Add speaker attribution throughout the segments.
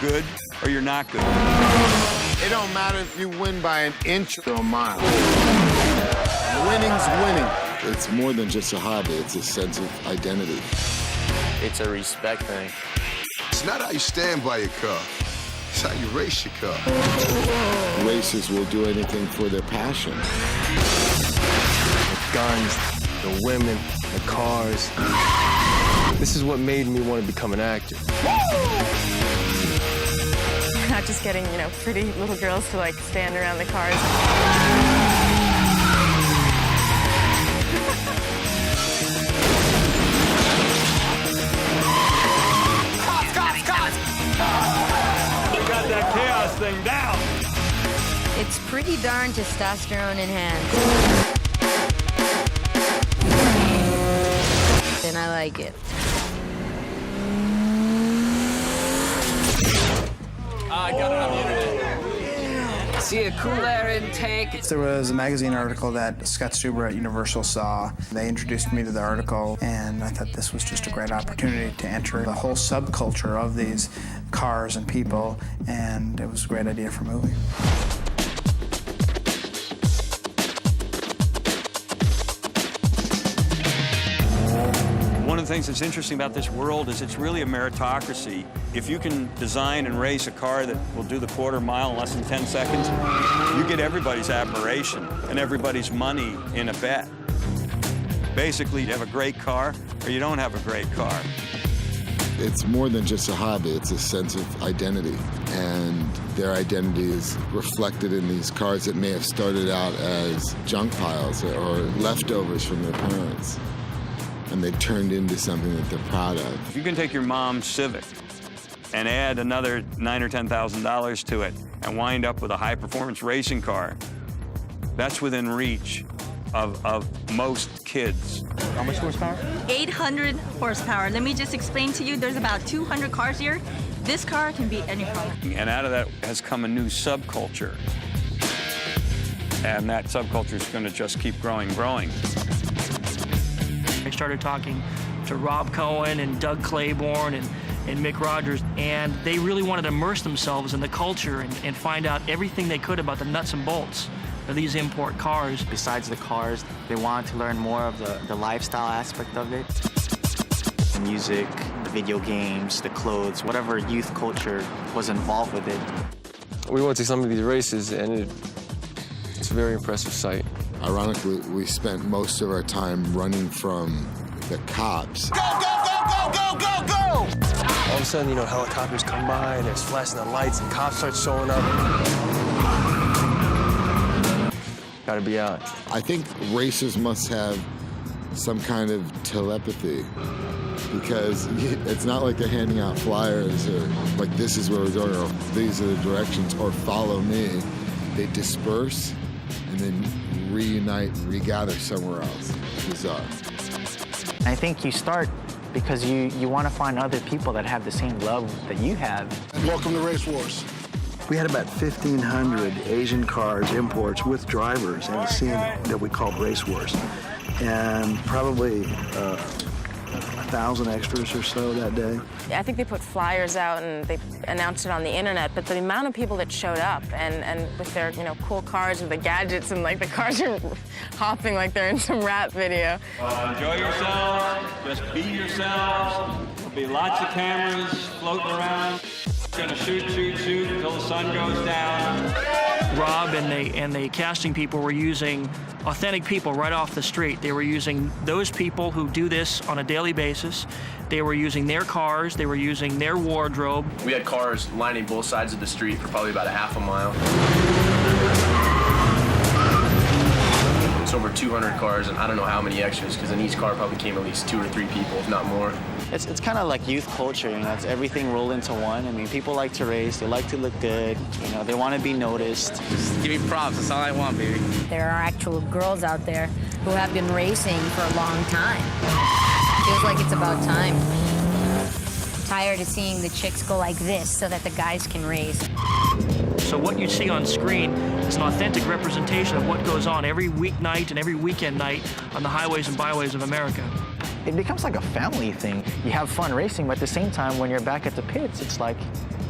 Speaker 1: good or you're not good.
Speaker 2: It don't matter if you win by an inch or a mile. Winning's winning.
Speaker 3: It's more than just a hobby, it's a sense of identity.
Speaker 4: It's a respect thing.
Speaker 5: It's not how you stand by your car. It's how you race your car.
Speaker 3: Racers will do anything for their passion.
Speaker 6: The guns, the women, the cars. This is what made me want to become an actor.
Speaker 7: We're not just getting, pretty little girls to, stand around the cars.
Speaker 1: That chaos thing down.
Speaker 8: It's pretty darn testosterone enhanced. And I like it.
Speaker 4: I got it on the internet.
Speaker 9: See a cool air intake.
Speaker 10: There was a magazine article that Scott Stuber at Universal saw. They introduced me to the article, and I thought this was just a great opportunity to enter the whole subculture of these cars and people, and it was a great idea for a movie.
Speaker 1: One of the things that's interesting about this world is it's really a meritocracy. If you can design and race a car that will do the quarter mile in less than 10 seconds, you get everybody's admiration and everybody's money in a bet. Basically, you have a great car or you don't have a great car.
Speaker 3: It's more than just a hobby, it's a sense of identity. And their identity is reflected in these cars that may have started out as junk piles or leftovers from their parents. And they turned into something that they're proud of.
Speaker 1: If you can take your mom's Civic and add another $9,000 or $10,000 to it and wind up with a high-performance racing car, that's within reach of most kids.
Speaker 6: How much horsepower?
Speaker 11: 800 horsepower. Let me just explain to you, there's about 200 cars here. This car can beat any car.
Speaker 1: And out of that has come a new subculture. And that subculture is going to just keep growing.
Speaker 12: I started talking to Rob Cohen and Doug Claiborne and Mick Rogers, and they really wanted to immerse themselves in the culture and find out everything they could about the nuts and bolts of these import cars.
Speaker 13: Besides the cars, they wanted to learn more of the lifestyle aspect of it. The music, the video games, the clothes, whatever youth culture was involved with it.
Speaker 6: We went to some of these races, and it's a very impressive sight.
Speaker 3: Ironically, we spent most of our time running from the cops.
Speaker 9: Go, go, go, go, go, go, go!
Speaker 6: All of a sudden, helicopters come by, and there's flashing the lights, and cops start showing up. Gotta be out.
Speaker 3: I think racers must have some kind of telepathy, because it's not like they're handing out flyers or like, this is where we're going, or these are the directions, or follow me. They disperse and then reunite and regather somewhere else. Bizarre.
Speaker 13: I think you start because you want to find other people that have the same love that you have.
Speaker 5: Welcome to Race Wars.
Speaker 14: We had about 1,500 Asian cars, imports, with drivers in a scene that we called Race Wars. And probably 1,000 extras or so that day.
Speaker 7: I think they put flyers out and they announced it on the internet, but the amount of people that showed up and with their, cool cars with the gadgets and the cars are hopping like they're in some rap video.
Speaker 1: Enjoy yourselves, just be yourselves. There'll be lots of cameras floating around. Gonna shoot until the sun goes down.
Speaker 12: Rob and the casting people were using authentic people right off the street. They were using those people who do this on a daily basis. They were using their cars. They were using their wardrobe.
Speaker 4: We had cars lining both sides of the street for probably about a half a mile. It's over 200 cars, and I don't know how many extras, because in each car probably came at least 2 or 3 people, if not more.
Speaker 13: It's kind of like youth culture, it's everything rolled into one. I mean, people like to race, they like to look good, they want to be noticed.
Speaker 9: Just give me props, that's all I want, baby.
Speaker 8: There are actual girls out there who have been racing for a long time. Feels like it's about time. Tired of seeing the chicks go like this so that the guys can race.
Speaker 12: So what you see on screen is an authentic representation of what goes on every weeknight and every weekend night on the highways and byways of America.
Speaker 13: It becomes like a family thing. You have fun racing, but at the same time, when you're back at the pits, it's like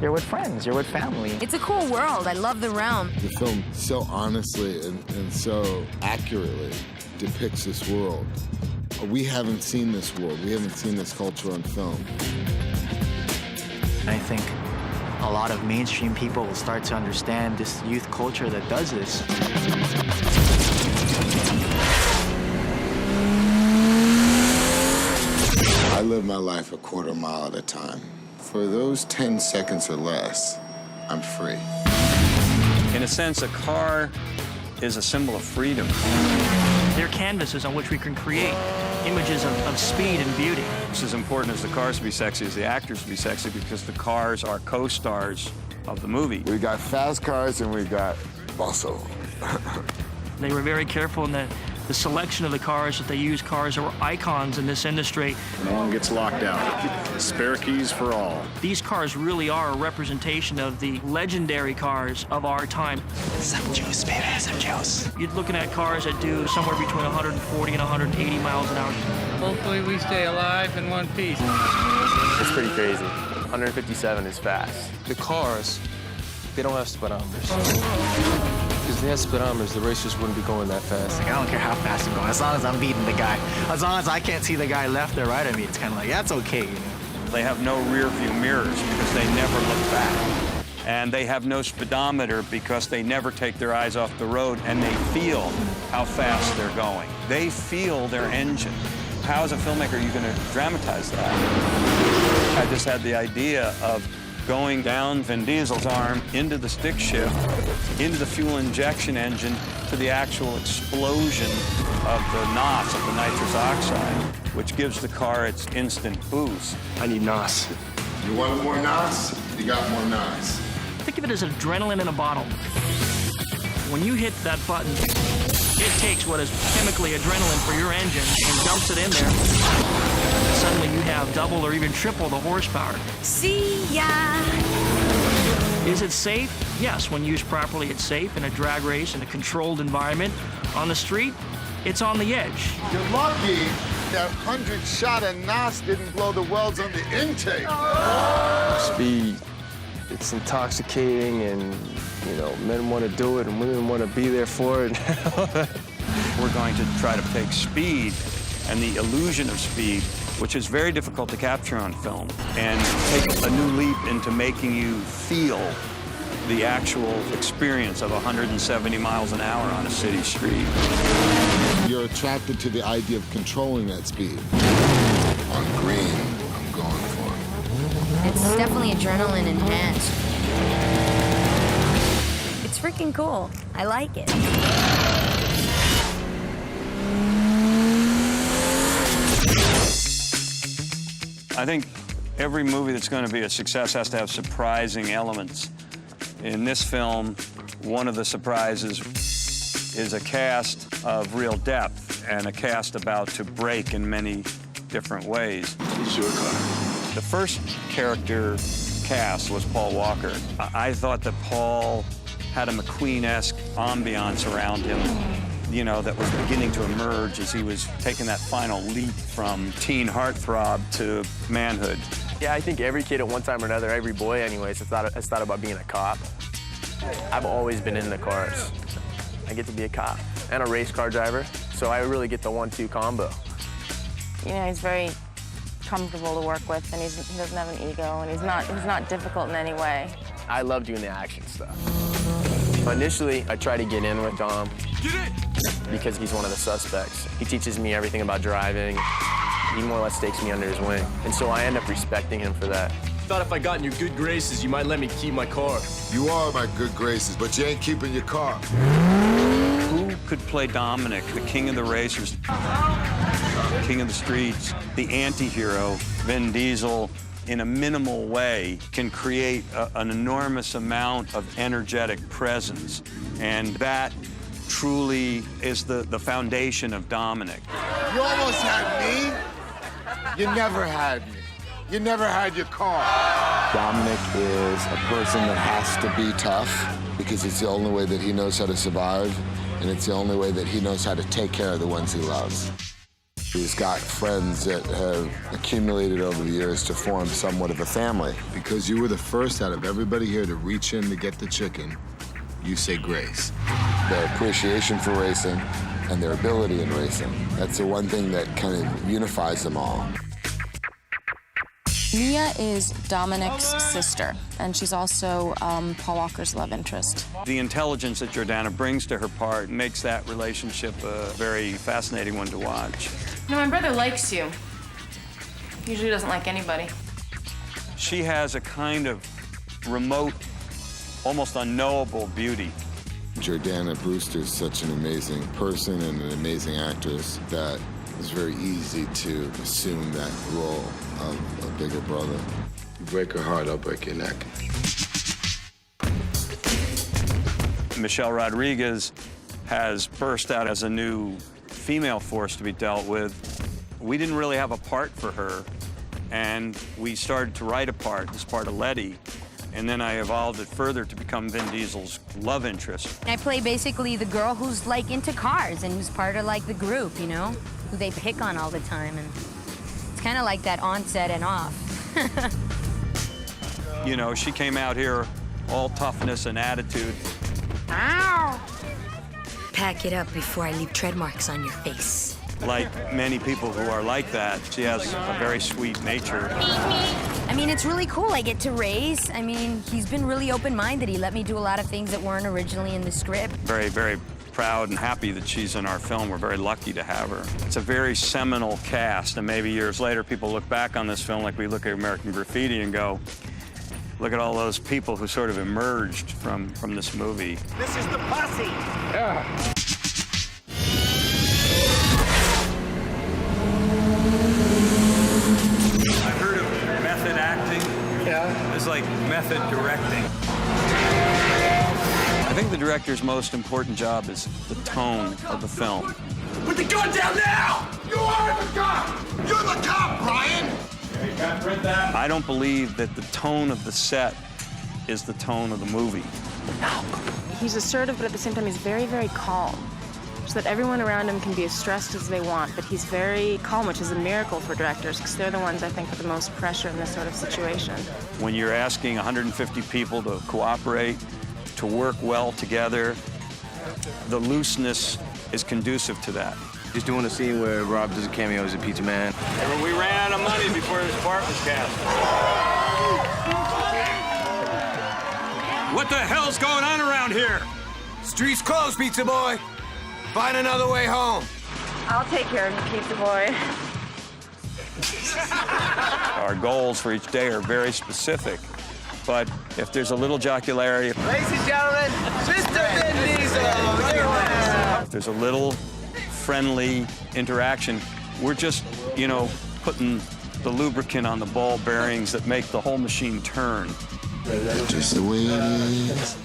Speaker 13: You're with friends, you're with family.
Speaker 8: It's a cool world. I love the realm.
Speaker 3: The film so honestly and so accurately depicts this world. We haven't seen this world. We haven't seen this culture on film.
Speaker 13: I think a lot of mainstream people will start to understand this youth culture that does this.
Speaker 3: I live my life a quarter mile at a time. For those 10 seconds or less, I'm free.
Speaker 1: In a sense, a car is a symbol of freedom.
Speaker 12: They're canvases on which we can create images of speed and beauty.
Speaker 1: It's as important as the cars to be sexy as the actors to be sexy, because the cars are co-stars of the movie.
Speaker 3: We got fast cars and we got muscle.
Speaker 12: They were very careful in the selection of the cars that they used. Cars that were icons in this industry.
Speaker 15: No one gets locked out. Spare keys for all.
Speaker 12: These cars really are a representation of the legendary cars of our time.
Speaker 9: Some juice, baby, some juice.
Speaker 12: You're looking at cars that do somewhere between 140 and 180 miles an hour.
Speaker 9: Hopefully we stay alive in one piece.
Speaker 4: It's pretty crazy. 157 is fast.
Speaker 6: The cars, they don't have speedometers. Because if they had speedometers, the racers wouldn't be going that fast.
Speaker 13: Like, I don't care how fast I'm going, as long as I'm beating the guy. As long as I can't see the guy left or right of me, it's kind of like, that's okay.
Speaker 1: They have no rear view mirrors because they never look back. And they have no speedometer because they never take their eyes off the road, and they feel how fast they're going. They feel their engine. How, as a filmmaker, are you going to dramatize that? I just had the idea of going down Vin Diesel's arm into the stick shift, into the fuel injection engine, to the actual explosion of the NOS, of the nitrous oxide, which gives the car its instant boost.
Speaker 6: I need NOS.
Speaker 3: You want more NOS? You got more NOS.
Speaker 12: Think of it as adrenaline in a bottle. When you hit that button, it takes what is chemically adrenaline for your engine and dumps it in there. Suddenly you have double or even triple the horsepower.
Speaker 8: See ya!
Speaker 12: Is it safe? Yes, when used properly, it's safe in a drag race, in a controlled environment. On the street, it's on the edge.
Speaker 3: You're lucky that 100 shot of NOS didn't blow the welds on the intake.
Speaker 6: Speed, it's intoxicating, and you know, men want to do it and women want to be there for it.
Speaker 1: We're going to try to take speed and the illusion of speed, which is very difficult to capture on film, and take a new leap into making you feel the actual experience of 170 miles an hour on a city street.
Speaker 3: You're attracted to the idea of controlling that speed. On green, I'm going for it.
Speaker 8: It's definitely adrenaline enhanced. It's freaking cool. I like it.
Speaker 1: I think every movie that's going to be a success has to have surprising elements. In this film, one of the surprises is a cast of real depth and a cast about to break in many different ways.
Speaker 15: It's your car.
Speaker 1: The first character cast was Paul Walker. I thought that Paul had a McQueen-esque ambiance around him, you know, that was beginning to emerge as he was taking that final leap from teen heartthrob to manhood.
Speaker 4: Yeah, I think every kid at one time or another, every boy anyways, has thought about being a cop. I've always been into cars. I get to be a cop and a race car driver, so I really get the 1-2 combo.
Speaker 7: You know, he's very comfortable to work with, and he doesn't have an ego, and he's not difficult in any way.
Speaker 4: I love doing the action stuff. Initially, I tried to get in with Dom because he's one of the suspects. He teaches me everything about driving. He more or less takes me under his wing, and so I end up respecting him for that.
Speaker 6: Thought if I got in your good graces, you might let me keep my car.
Speaker 3: You are my good graces, but you ain't keeping your car.
Speaker 1: Who could play Dominic, the king of the racers, king of the streets, the anti-hero, Vin Diesel, in a minimal way, can create an enormous amount of energetic presence. And that truly is the foundation of Dominic.
Speaker 2: You almost had me. You never had me. You never had your car.
Speaker 3: Dominic is a person that has to be tough because it's the only way that he knows how to survive, and it's the only way that he knows how to take care of the ones he loves. He's got friends that have accumulated over the years to form somewhat of a family. Because you were the first out of everybody here to reach in to get the chicken, you say grace. Their appreciation for racing and their ability in racing. That's the one thing that kind of unifies them all.
Speaker 7: Mia is Dominic's sister, and she's also Paul Walker's love interest.
Speaker 1: The intelligence that Jordana brings to her part makes that relationship a very fascinating one to watch.
Speaker 7: You know, my brother likes you. Usually doesn't like anybody.
Speaker 1: She has a kind of remote, almost unknowable beauty.
Speaker 3: Jordana Brewster is such an amazing person and an amazing actress that it's very easy to assume that role of a bigger brother.
Speaker 5: You break her heart, I'll break your neck.
Speaker 1: Michelle Rodriguez has burst out as a new female force to be dealt with. We didn't really have a part for her, and we started to write a part as part of Letty, and then I evolved it further to become Vin Diesel's love interest.
Speaker 8: I play basically the girl who's like into cars and who's part of like the group, you know, who they pick on all the time, and it's kind of like that on set and off.
Speaker 1: You know, she came out here all toughness and attitude.
Speaker 8: Ow! Pack it up before I leave tread marks on your face.
Speaker 1: Like many people who are like that, she has a very sweet nature.
Speaker 8: I mean, it's really cool. I get to race. I mean, he's been really open-minded. He let me do a lot of things that weren't originally in the script.
Speaker 1: Very, very proud and happy that she's in our film. We're very lucky to have her. It's a very seminal cast, and maybe years later people look back on this film like we look at American Graffiti and go, look at all those people who sort of emerged from this movie.
Speaker 16: This is the posse. Yeah.
Speaker 1: I've heard of method acting. Yeah. It's like method directing. I think the director's most important job is the tone of the film.
Speaker 16: Put the gun down now! You are the cop! You're the cop, Brian!
Speaker 1: I don't believe that the tone of the set is the tone of the movie.
Speaker 7: He's assertive, but at the same time, he's very, very calm. So that everyone around him can be as stressed as they want, but he's very calm, which is a miracle for directors, because they're the ones, I think, with the most pressure in this sort of situation.
Speaker 1: When you're asking 150 people to cooperate, to work well together, the looseness is conducive to that.
Speaker 4: He's doing a scene where Rob does a cameo as a pizza man.
Speaker 1: We ran out of money before this part was cast. What the hell's going on around here?
Speaker 16: Street's closed, pizza boy. Find another way home.
Speaker 7: I'll take care of you, pizza boy.
Speaker 1: Our goals for each day are very specific, but if there's a little jocularity,
Speaker 16: Ladies and gentlemen, Mr. Vin Diesel.
Speaker 1: if there's a little friendly interaction, we're just, you know, putting the lubricant on the ball bearings that make the whole machine turn.
Speaker 3: Just the way it is.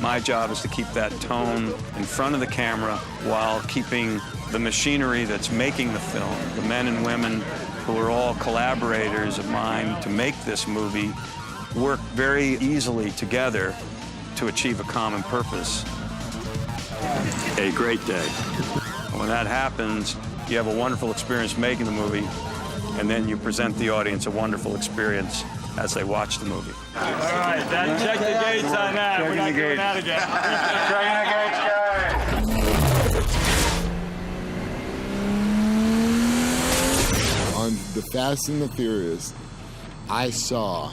Speaker 1: My job is to keep that tone in front of the camera while keeping the machinery that's making the film, the men and women who are all collaborators of mine to make this movie, work very easily together to achieve a common purpose. A great day. When that happens, you have a wonderful experience making the movie, and then you present the audience a wonderful experience as they watch the movie.
Speaker 16: All right, check the gates on that. We're not doing that again.
Speaker 3: On The Fast and the Furious, I saw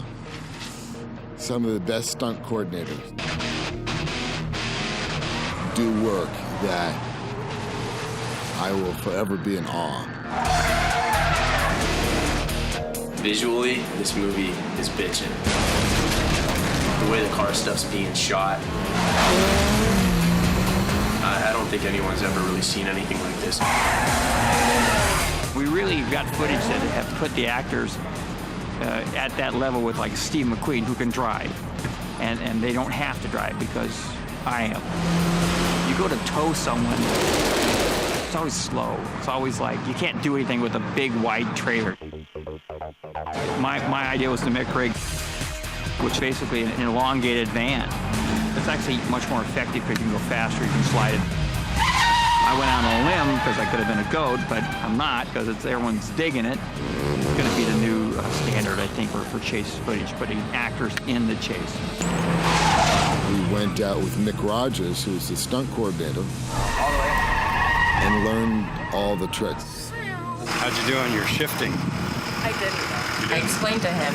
Speaker 3: some of the best stunt coordinators do work that I will forever be in awe.
Speaker 4: Visually, this movie is bitchin'. The way the car stuff's being shot, I don't think anyone's ever really seen anything like this.
Speaker 12: We really got footage that have put the actors at that level with like Steve McQueen, who can drive, and they don't have to drive because I am. You go to tow someone, it's always slow. It's always like you can't do anything with a big wide trailer. My idea was to make rig, which basically an elongated van. It's actually much more effective because you can go faster, you can slide it.
Speaker 17: I went out on a limb because I could have been a goat, but I'm not because everyone's digging it. It's going to be the new standard, I think, for chase footage, putting actors in the chase.
Speaker 3: We went out with Mick Rogers, who's the stunt coordinator, and learned all the tricks.
Speaker 1: How'd you do on your shifting?
Speaker 7: I didn't. I explained to him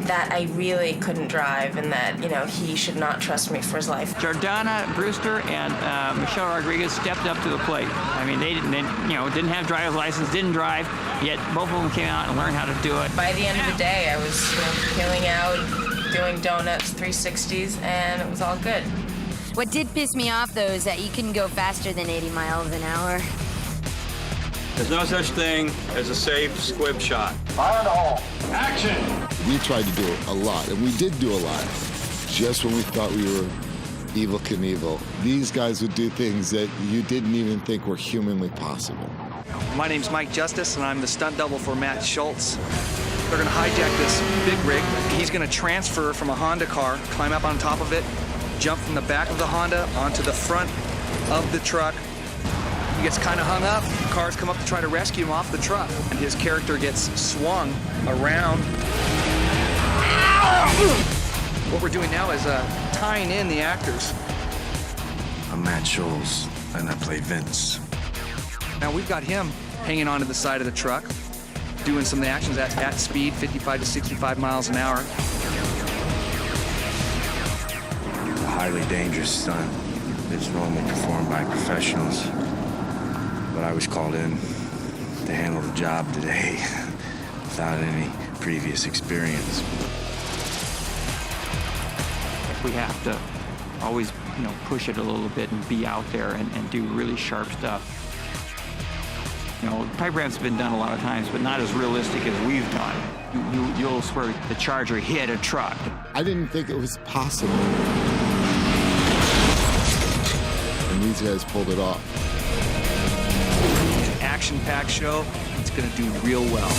Speaker 7: that I really couldn't drive and that, you know, he should not trust me for his life.
Speaker 17: Jordana Brewster and Michelle Rodriguez stepped up to the plate. I mean, they didn't have driver's license, didn't drive, yet both of them came out and learned how to do it.
Speaker 7: By the end of the day, I was, peeling out, doing donuts, 360s, and it was all good.
Speaker 8: What did piss me off, though, is that you couldn't go faster than 80 miles an hour.
Speaker 1: There's no such thing as a safe squib shot.
Speaker 16: Fire in the hole. Action!
Speaker 3: We tried to do a lot, and we did do a lot. Just when we thought we were Evel Knievel, these guys would do things that you didn't even think were humanly possible.
Speaker 18: My name's Mike Justice, and I'm the stunt double for Matt Schultz. They're going to hijack this big rig. He's going to transfer from a Honda car, climb up on top of it, jump from the back of the Honda onto the front of the truck. He gets kind of hung up. Cars come up to try to rescue him off the truck, and his character gets swung around. What we're doing now is tying in the actors.
Speaker 19: I'm Matt Schultz, and I play Vince.
Speaker 18: Now we've got him hanging onto the side of the truck, doing some of the actions at speed, 55 to 65 miles an hour.
Speaker 19: A highly dangerous stunt that's normally performed by professionals. But I was called in to handle the job today without any previous experience.
Speaker 17: We have to always, push it a little bit and be out there and do really sharp stuff. Pipe ramps have been done a lot of times, but not as realistic as we've done. You'll swear the Charger hit a truck.
Speaker 3: I didn't think it was possible. And these guys pulled it off.
Speaker 18: It's an action-packed show. It's going to do real well.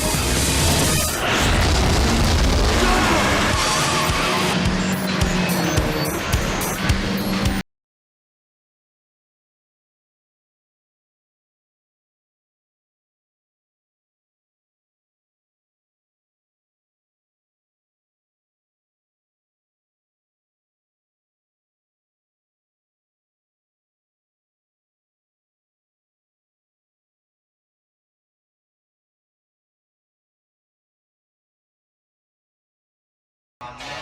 Speaker 16: Amen.